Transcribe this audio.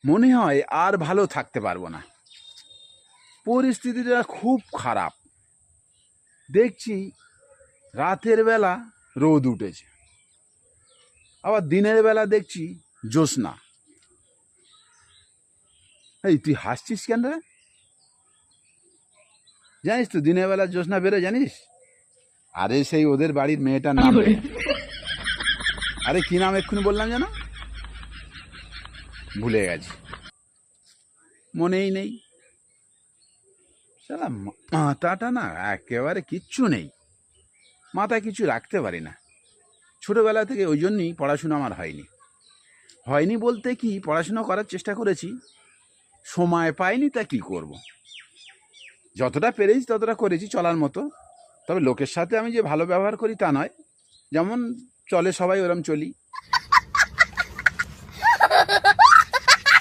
মনে হয় আর ভালো থাকতে পারবো না, পরিস্থিতিটা খুব খারাপ। দেখছি রাতের বেলা রোদ উঠেছে, আবার দিনের বেলা দেখছি জ্যোৎস্না। এই তুই হাসছিস কেন রে? জানিস তো দিনের বেলা জ্যোৎস্না বেরোয়, জানিস? আরে সেই ওদের বাড়ির মেয়েটার নাম রে। আরে কি নাম এক্ষুনি বললাম যেন, ভুলে গেছি, মনেই নেই। শালা মাথাটা না একেবারে কিচ্ছু নেই, মাথায় কিছু রাখতে পারি না ছোটবেলা থেকে। ওই জন্যই পড়াশোনা আমার হয়নি। হয়নি বলতে কি, পড়াশোনা করার চেষ্টা করেছি, সময় পাইনি, তা কি করব। যতটা পেরেছি ততটা করেছি চলার মতো। তবে লোকের সাথে আমি যে ভালো ব্যবহার করি তা নয়, যেমন চলে সবাই ওরম চলি।